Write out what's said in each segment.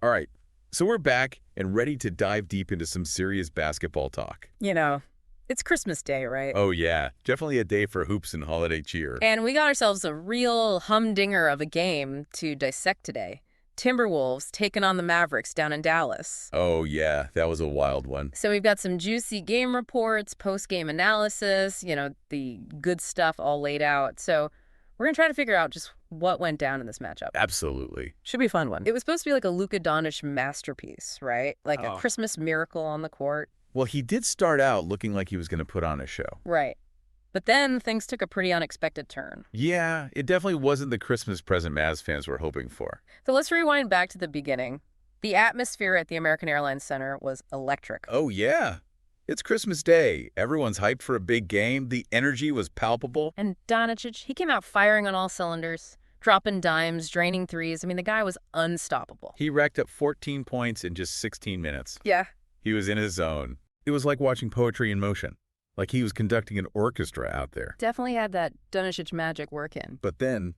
All right, so we're back and ready to dive deep into some serious basketball talk. It's Christmas Day, right? Oh yeah, definitely a day for hoops and holiday cheer. And we got ourselves a real humdinger of a game to dissect today. Timberwolves taking on the Mavericks down in Dallas. Oh yeah, that was a wild one. So we've got some juicy game reports, post-game analysis, the good stuff all laid out. So we're going to try to figure out just what went down in this matchup. Absolutely. Should be a fun one. It was supposed to be like a Luka Dončić masterpiece, right? Like a Christmas miracle on the court. Well, he did start out looking like he was going to put on a show. Right. But then things took a pretty unexpected turn. Yeah, it definitely wasn't the Christmas present Mavs fans were hoping for. So let's rewind back to the beginning. The atmosphere at the American Airlines Center was electric. Oh yeah. It's Christmas Day. Everyone's hyped for a big game. The energy was palpable. And Dončić, he came out firing on all cylinders, dropping dimes, draining threes. I mean, the guy was unstoppable. He racked up 14 points in just 16 minutes. Yeah. He was in his zone. It was like watching poetry in motion. Like he was conducting an orchestra out there. Definitely had that Dončić magic working. But then,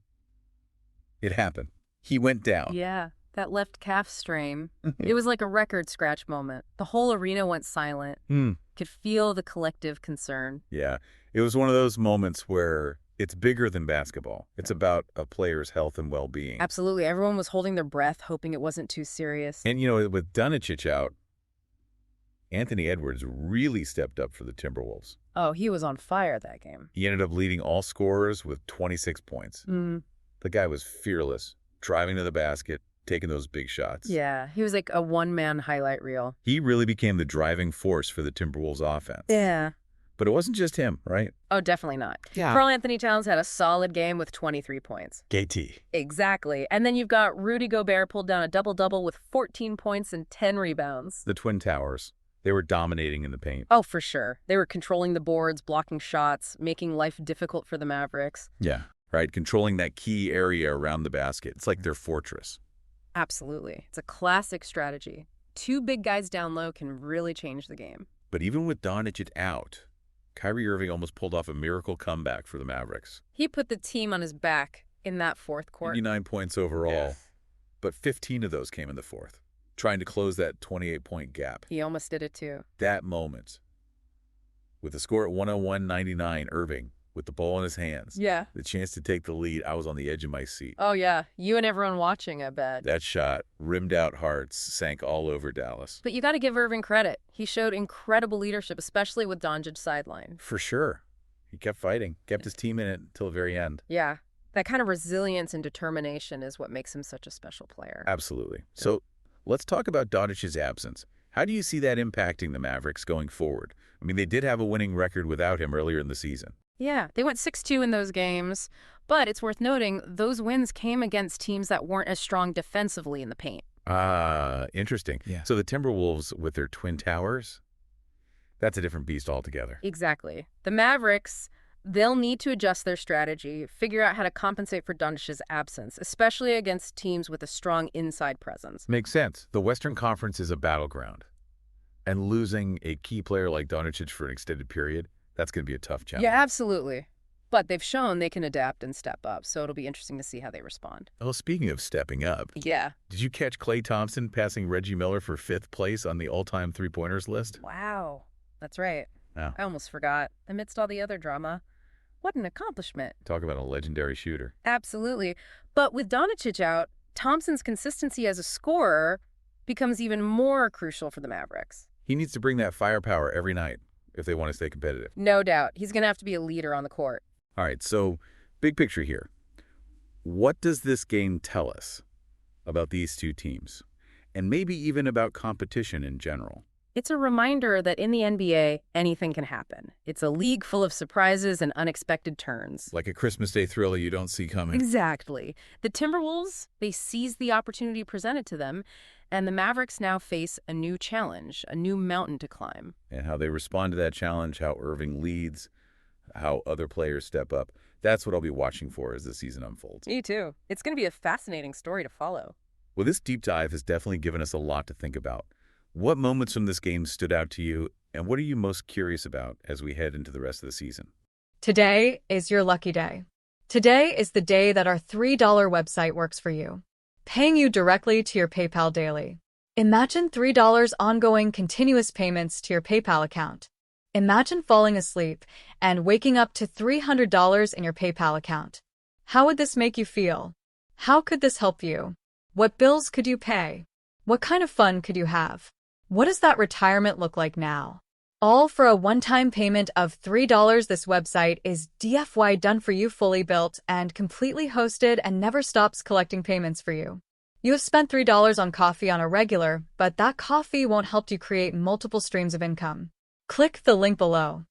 it happened. He went down. Yeah, that left calf strain. It was like a record scratch moment. The whole arena went silent. Could feel the collective concern. Yeah, it was one of those moments where it's bigger than basketball. It's about a player's health and well-being. Absolutely. Everyone was holding their breath, hoping it wasn't too serious. And, with Dončić out, Anthony Edwards really stepped up for the Timberwolves. Oh, he was on fire that game. He ended up leading all scorers with 26 points. The guy was fearless, driving to the basket, taking those big shots. Yeah, he was like a one-man highlight reel. He really became the driving force for the Timberwolves offense. Yeah. But it wasn't just him, right? Oh, definitely not. Yeah. Karl Anthony Towns had a solid game with 23 points. KT. Exactly. And then you've got Rudy Gobert pulled down a double-double with 14 points and 10 rebounds. The Twin Towers. They were dominating in the paint. Oh, for sure. They were controlling the boards, blocking shots, making life difficult for the Mavericks. Yeah, right. Controlling that key area around the basket. It's like their fortress. Absolutely. It's a classic strategy. Two big guys down low can really change the game. But even with Dončić out, Kyrie Irving almost pulled off a miracle comeback for the Mavericks. He put the team on his back in that fourth quarter. 89 points overall, Yeah. but 15 of those came in the fourth, trying to close that 28-point gap. He almost did it too. That moment, with the score at 101-99, Irving, with the ball in his hands, Yeah. the chance to take the lead, I was on the edge of my seat. Oh, yeah. You and everyone watching, I bet. That shot, rimmed out hearts, sank all over Dallas. But you got to give Irving credit. He showed incredible leadership, especially with Dončić sideline. For sure. He kept fighting, kept his team in it until the very end. Yeah. That kind of resilience and determination is what makes him such a special player. Absolutely. So let's talk about Dončić's absence. How do you see that impacting the Mavericks going forward? I mean, they did have a winning record without him earlier in the season. Yeah, they went 6-2 in those games, but it's worth noting those wins came against teams that weren't as strong defensively in the paint. Interesting. Yeah. So the Timberwolves with their Twin Towers, that's a different beast altogether. Exactly. The Mavericks, they'll need to adjust their strategy, figure out how to compensate for Dončić's absence, especially against teams with a strong inside presence. Makes sense. The Western Conference is a battleground, and losing a key player like Dončić for an extended period, that's going to be a tough challenge. Yeah, absolutely. But they've shown they can adapt and step up, so it'll be interesting to see how they respond. Well, speaking of stepping up, Yeah. did you catch Klay Thompson passing Reggie Miller for 5th place on the all-time three-pointers list? Wow. That's right. Oh. I almost forgot. Amidst all the other drama, what an accomplishment. Talk about a legendary shooter. Absolutely. But with Dončić out, Thompson's consistency as a scorer becomes even more crucial for the Mavericks. He needs to bring that firepower every night if they want to stay competitive. No doubt. He's going to have to be a leader on the court. All right, so big picture here. What does this game tell us about these two teams? And maybe even about competition in general? It's a reminder that in the NBA, anything can happen. It's a league full of surprises and unexpected turns. Like a Christmas Day thriller you don't see coming. Exactly. The Timberwolves, they seized the opportunity presented to them, and the Mavericks now face a new challenge, a new mountain to climb. And how they respond to that challenge, how Irving leads, how other players step up. That's what I'll be watching for as the season unfolds. Me too. It's going to be a fascinating story to follow. Well, this deep dive has definitely given us a lot to think about. What moments from this game stood out to you, and what are you most curious about as we head into the rest of the season? Today is your lucky day. Today is the day that our $3 website works for you. paying you directly to your PayPal daily. Imagine $3 ongoing continuous payments to your PayPal account. Imagine falling asleep and waking up to $300 in your PayPal account. How would this make you feel? How could this help you? What bills could you pay? What kind of fun could you have? What does that retirement look like now? All for a one-time payment of $3. This website is DFY done for you, fully built and completely hosted, and never stops collecting payments for you. You have spent $3 on coffee on a regular, but that coffee won't help you create multiple streams of income. Click the link below.